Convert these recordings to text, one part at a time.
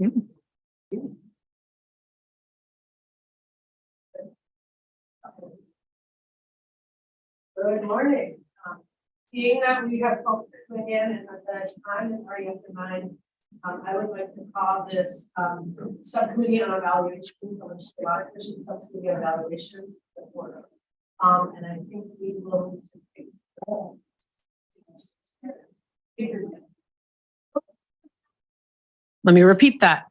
Good morning. Seeing that we have folks coming in and the time is already after 9, I would like to call this subcommittee on evaluation, subcommittee on evaluation to order. And I think we will take the roll. Let me repeat that.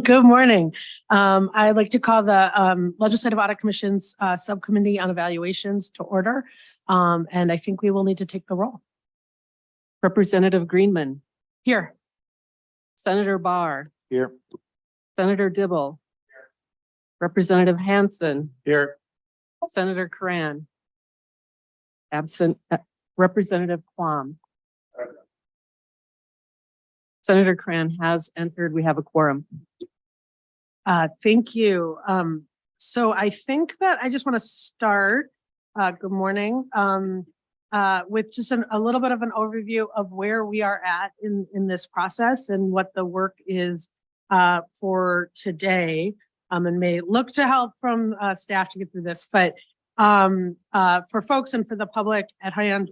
Good morning. I'd like to call the Legislative Audit Commission's Subcommittee on Evaluations to order. And I think we will need to take the roll. Representative Greenman. Here. Senator Barr. Here. Senator Dibble. Here. Representative Hansen. Here. Senator Cran. Absent. Representative Quam. Senator Cran has entered. We have a quorum. Thank you. So I think that I just want to start, good morning, with just a little bit of an overview of where we are at in this process and what the work is for today, and may look to help from staff to get through this. But for folks and for the public at hand,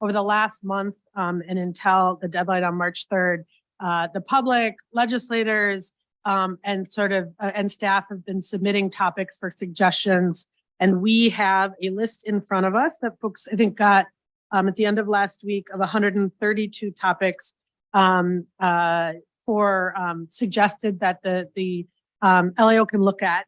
over the last month and until the deadline on March 3rd, the public, legislators, and and staff have been submitting topics for suggestions. And we have a list in front of us that folks, I think, got at the end of last week of 132 topics suggested that the LAO can look at.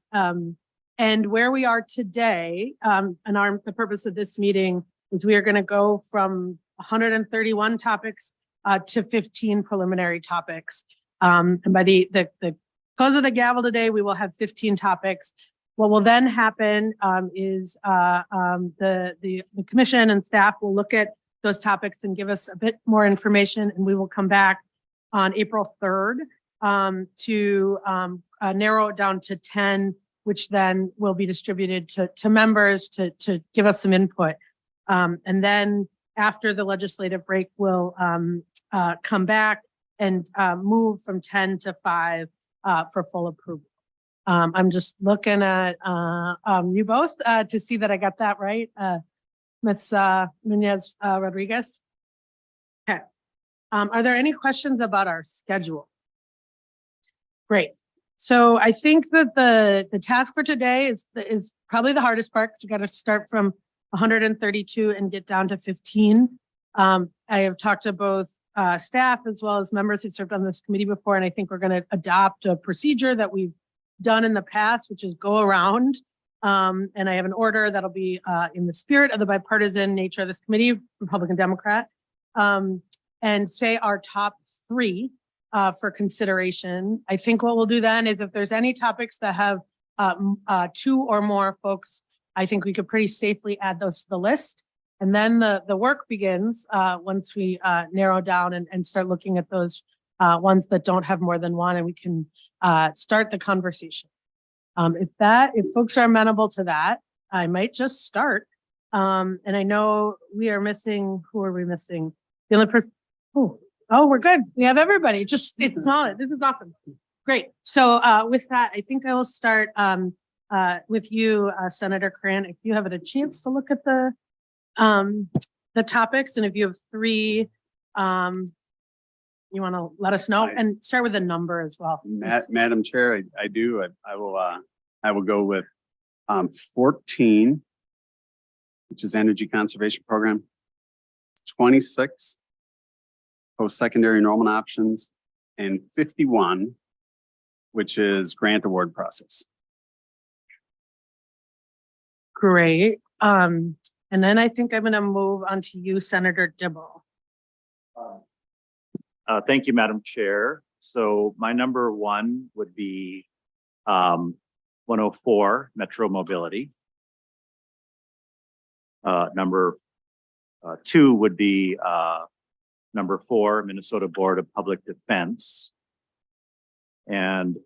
And where we are today, and the purpose of this meeting is we are going to go from 131 topics to 15 preliminary topics. And by the close of the gavel today, we will have 15 topics. What will then happen is the commission and staff will look at those topics and give us a bit more information, and we will come back on April 3rd to narrow it down to 10, which then will be distributed to members to give us some input. And then after the legislative break, we'll come back and move from 10 to 5 for full approval. I'm just looking at you both to see that I got that right. Ms. Nunez Rodriguez. Okay. Are there any questions about our schedule? Great. So I think that the task for today is probably the hardest part, because we got to start from 132 and get down to 15. I have talked to both staff as well as members who served on this committee before, and I think we're going to adopt a procedure that we've done in the past, which is go around. And I have an order that'll be in the spirit of the bipartisan nature of this committee, Republican, Democrat, and say our top 3 for consideration. I think what we'll do then is if there's any topics that have 2 or more folks, I think we could pretty safely add those to the list. And then the work begins once we narrow down and start looking at those ones that don't have more than one, and we can start the conversation. If folks are amenable to that, I might just start. And I know we are missing, who are we missing? The only person, oh, we're good. We have everybody. It's solid. This is awesome. Great. So with that, I think I will start with you, Senator Cran. If you have a chance to look at the topics, and if you have 3, you want to let us know, and start with a number as well. Madam Chair, I do. I will go with 14, which is Energy Conservation Program, 26, post-secondary enrollment options, and 51, which is grant award process. Great. And then I think I'm going to move on to you, Senator Dibble. Thank you, Madam Chair. So my number 1 would be 104, Metro Mobility. Number 2 would be number 4, Minnesota Board of Public Defense. And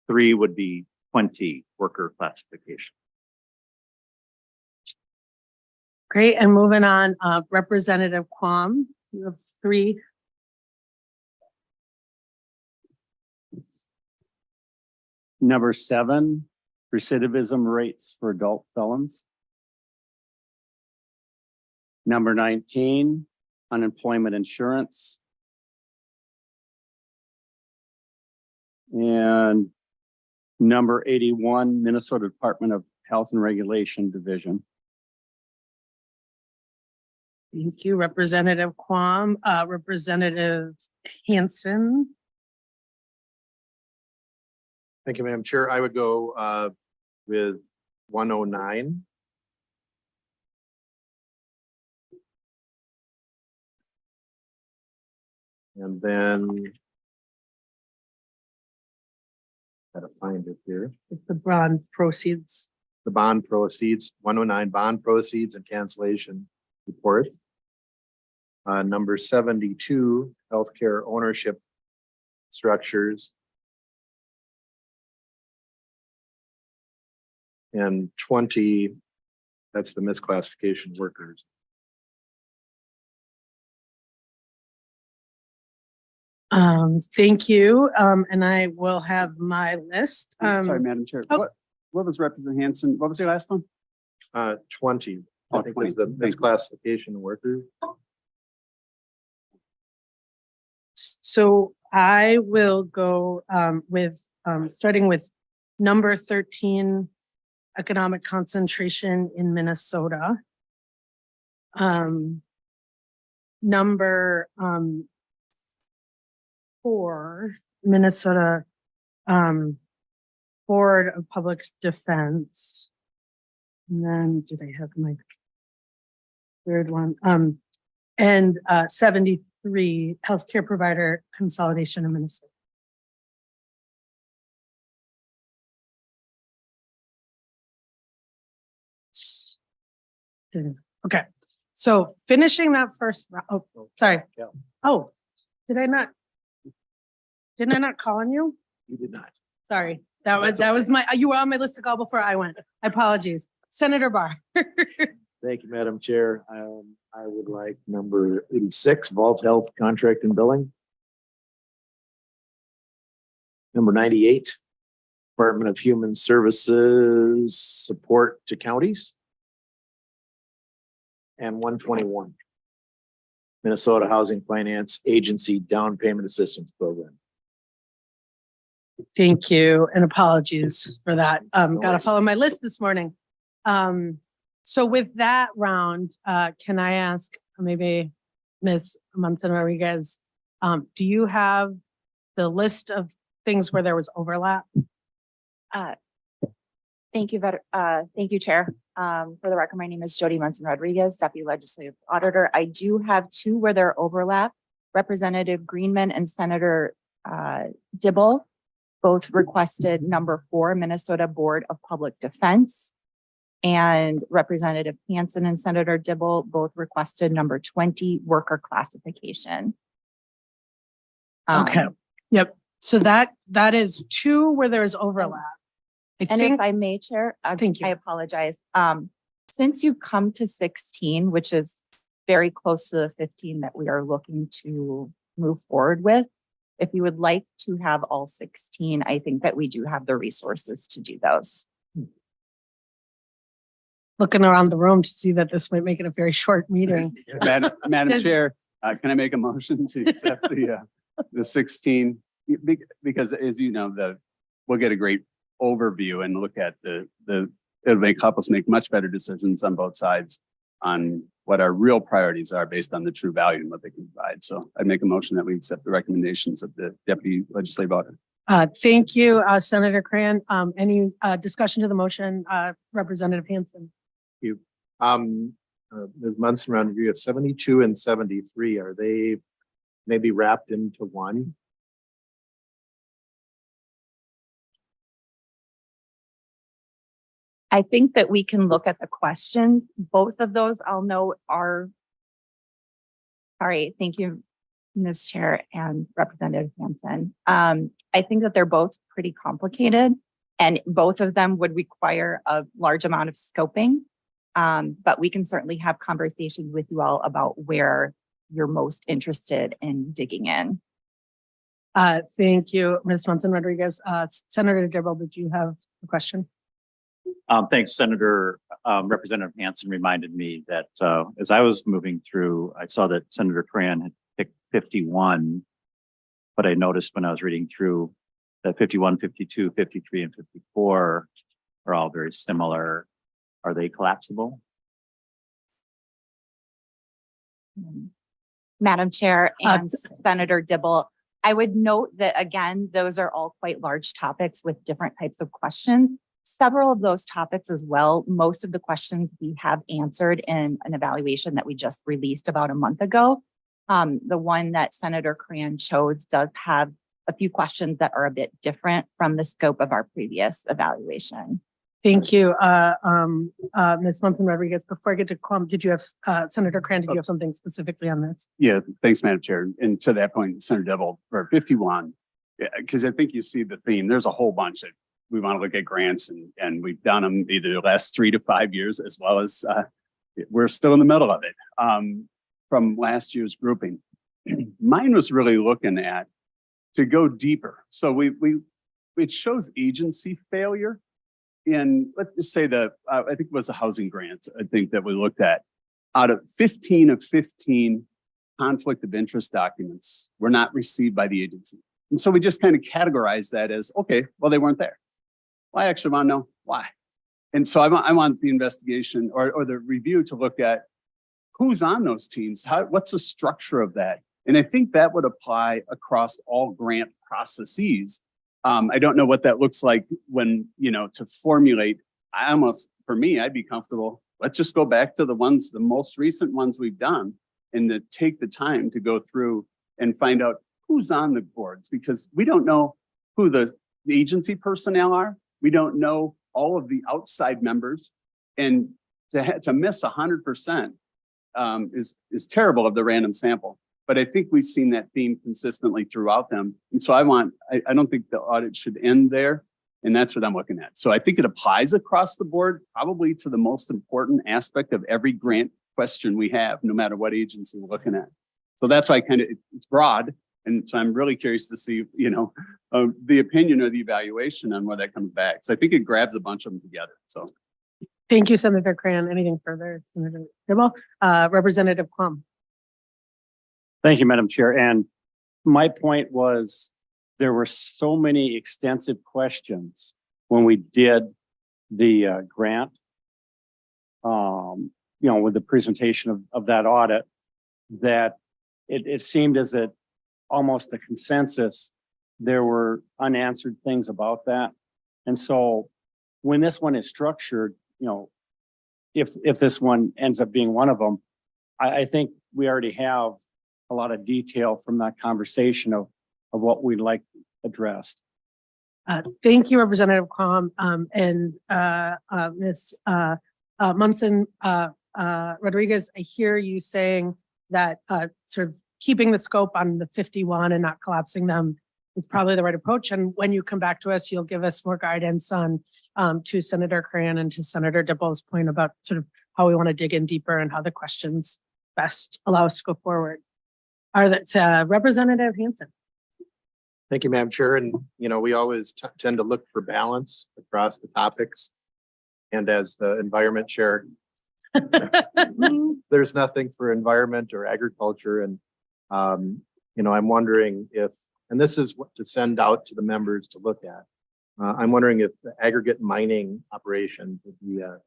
3 would be 20, worker classification. Great. And moving on, Representative Quam, you have 3. Number 7, recidivism rates for adult felons. Number 19, unemployment insurance. And number 81, Minnesota Department of Health and Regulation Division. Thank you, Representative Quam, Representative Hanson. Thank you, Madam Chair. I would go with 109. And then gotta find it here. With the bond proceeds. The bond proceeds, 109 bond proceeds and cancellation report. Number 72, healthcare ownership structures. And 20, that's the misclassification workers. Thank you. And I will have my list. Sorry, Madam Chair. oh. What was Representative Hanson? What was your last one? 20, I Oh, think 20. is the Thank you. misclassification workers. So I will go with starting with number 13, economic concentration in Minnesota. Number 4, Minnesota Board of Public Defense. And then did I have my third one? And 73, healthcare provider consolidation in Minnesota. Okay, so finishing that first round, oh, sorry. Yeah. Oh, didn't I not call on you? You did not. Sorry, that was my, you were on my list to call before I went. Apologies. Senator Barr. Thank you, Madam Chair. I would like number 86, Vault Health Contract and Billing. Number 98, Department of Human Services Support to Counties. And 121, Minnesota Housing Finance Agency Down Payment Assistance Program. Thank you, and apologies for that. Got to worries. follow my list this morning. So with that round, can I ask maybe Ms. Munson Rodriguez, do you have the list of things where there was overlap? Thank you, thank you, Chair. For the record, my name is Jody Munson Rodriguez, Deputy Legislative Auditor. I do have 2 where there overlap. Representative Greenman and Senator Dibble both requested number 4, Minnesota Board of Public Defense. And Representative Hanson and Senator Dibble both requested number 20, worker classification. Okay, yep. So that is 2 where there is overlap. I And think, if I may, Chair, Thank you. I apologize. Since you've come to 16, which is very close to the 15 that we are looking to move forward with, if you would like to have all 16, I think that we do have the resources to do those. looking around the room to see that this might make it a very short meeting. Madam Does- Chair, can I make a motion to accept the 16? Because as you know, we'll get a great overview and look at it'll help us make much better decisions on both sides on what our real priorities are based on the true value and what they can provide. So I'd make a motion that we accept the recommendations of the Deputy Legislative Auditor. Thank you, Senator Cran. Any discussion to the motion, Representative Hanson? Ms. Munson Rodriguez, 72 and 73, are they maybe wrapped into one? I think that we can look at the questions. Both of those I'll note are, sorry, thank you, Ms. Chair and Representative Hanson. I think that they're both pretty complicated and both of them would require a large amount of scoping. But we can certainly have conversations with you all about where you're most interested in digging in. Thank you, Ms. Munson Rodriguez. Senator Dibble, did you have a question? Thanks, Senator. Representative Hansen reminded me that, as I was moving through, I saw that Senator Cran had picked 51. But I noticed when I was reading through that 51, 52, 53, and 54 are all very similar. Are they collapsible? Madam Chair and Senator Dibble, I would note that, again, those are all quite large topics with different types of questions. Several of those topics as well, most of the questions we have answered in an evaluation that we just released about a month ago. The one that Senator Cran chose does have a few questions that are a bit different from the scope of our previous evaluation. Thank you, Ms. Munson Rodriguez. Before I get to Quam, did you have, Senator Cran, did you have something specifically on this? Yeah, thanks, Madam Chair. And to that point, Senator Dibble, for 51, because I think you see the theme. There's a whole bunch that we want to look at grants, and we've done them either the last 3 to 5 years, as well as we're still in the middle of it from last year's grouping. Mine was really looking at to go deeper. So it shows agency failure. In, let's just say I think it was the housing grants, I think that we looked at. Out of 15 of 15 conflict of interest documents were not received by the agency. And so we just kind of categorized that as, okay, well, they weren't there. Well, I actually want to know why. And so I want the investigation or the review to look at who's on those teams, what's the structure of that? And I think that would apply across all grant processes. I don't know what that looks like when, to formulate. For me, I'd be comfortable. Let's just go back to the most recent ones we've done, and to take the time to go through and find out who's on the boards, because we don't know who the agency personnel are. We don't know all of the outside members, and to miss 100% is terrible of the random sample. But I think we've seen that theme consistently throughout them. And so I don't think the audit should end there. And that's what I'm looking at. So I think it applies across the board, probably to the most important aspect of every grant question we have, no matter what agency we're looking at. So that's why it's broad. And so I'm really curious to see, the opinion or the evaluation on where that comes back. So I think it grabs a bunch of them together. So. Thank you, Senator Cran. Anything further, Senator Dibble? Representative Quam. Thank you, Madam Chair. And my point was there were so many extensive questions when we did the grant, with the presentation of that audit, that it seemed as if almost a consensus, there were unanswered things about that. And so when this one is structured, if this one ends up being one of them, I think we already have a lot of detail from that conversation of what we'd like addressed. Thank you, Representative Quam, and Ms. Munson Rodriguez. I hear you saying that sort of keeping the scope on the 51 and not collapsing them is probably the right approach. And when you come back to us, you'll give us more guidance on to Senator Cran and to Senator Dibble's point about sort of how we want to dig in deeper and how the questions best allow us to go forward. Representative Hansen. Thank you, Madam Chair. And, we always tend to look for balance across the topics. And as the environment chair, there's nothing for environment or agriculture. And, I'm wondering if, and this is what to send out to the members to look at. I'm wondering if the aggregate mining operation would be a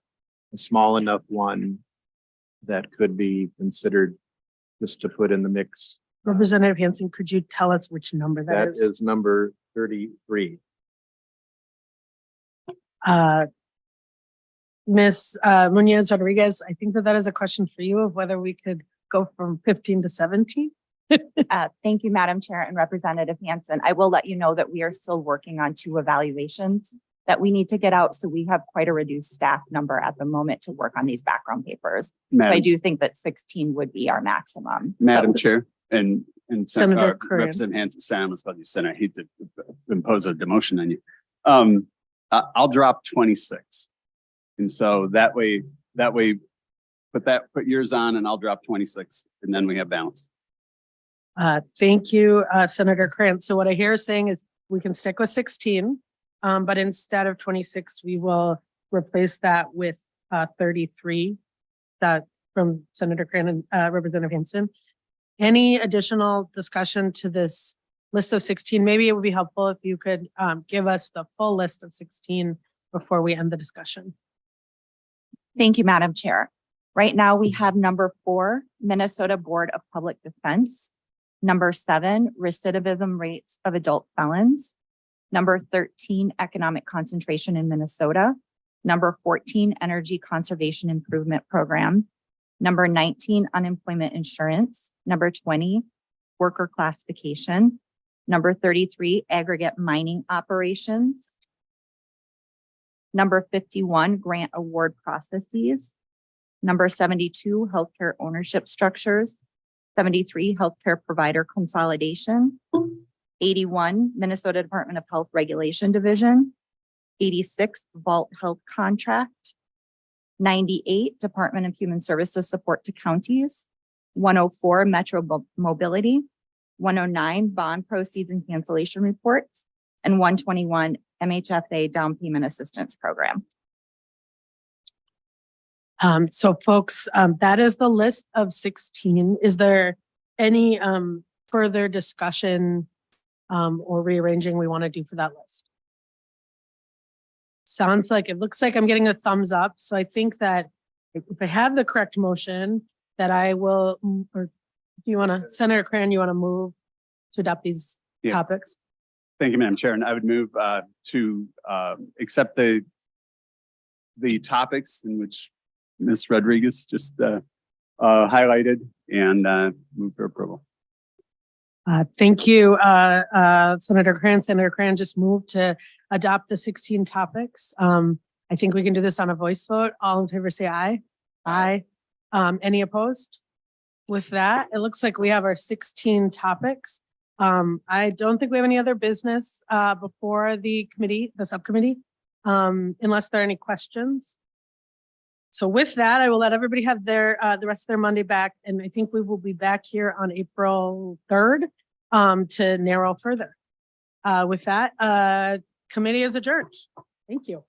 small enough one that could be considered just to put in the mix. Representative Hansen, could you tell us which number that is? That is number 33. Ms. Munoz Rodriguez, I think that is a question for you of whether we could go from 15 to 17. Thank you, Madam Chair and Representative Hansen. I will let you know that we are still working on 2 evaluations that we need to get out. So we have quite a reduced staff number at the moment to work on these background papers. So I do think that 16 would be our maximum. Madam Chair and Senator Cran. Representative Hansen, Sam, as you said, I hate to impose a demotion on you. I'll drop 26. And so that way, put yours on and I'll drop 26 and then we have balance. Thank you, Senator Krantz. So what I hear is saying is we can stick with 16, but instead of 26, we will replace that with 33 that from Senator Krantz and Representative Hanson. Any additional discussion to this list of 16? Maybe it would be helpful if you could give us the full list of 16 before we end the discussion. Thank you, Madam Chair. Right now, we have number 4, Minnesota Board of Public Defense. Number 7, recidivism rates of adult felons. Number 13, economic concentration in Minnesota. Number 14, energy conservation improvement program. Number 19, unemployment insurance. Number 20, worker classification. Number 33, aggregate mining operations. Number 51, grant award processes. Number 72, healthcare ownership structures. 73, healthcare provider consolidation. 81, Minnesota Department of Health Regulation Division. 86, Vault Health Contract. 98, Department of Human Services support to counties. 104, Metro Mobility. 109, bond proceeds and cancellation reports. And 121, MHFA down payment assistance program. So folks, that is the list of 16. Is there any further discussion or rearranging we want to do for that list? Sounds like it looks like I'm getting a thumbs up. So I think that if I have the correct motion, that I will, or do you want to, Senator Cran, you want to move to adopt these Yeah. topics? Thank you, Madam Chair. And I would move to accept the topics in which Ms. Rodriguez just highlighted and move for approval. Thank you, Senator Cran. Senator Cran just moved to adopt the 16 topics. I think we can do this on a voice vote. All in favor, say aye. Aye. Any opposed? With that, it looks like we have our 16 topics. I don't think we have any other business before the committee, the subcommittee, unless there are any questions. So with that, I will let everybody have their the rest of their Monday back, and I think we will be back here on April 3rd to narrow further. With that, committee is adjourned. Thank you.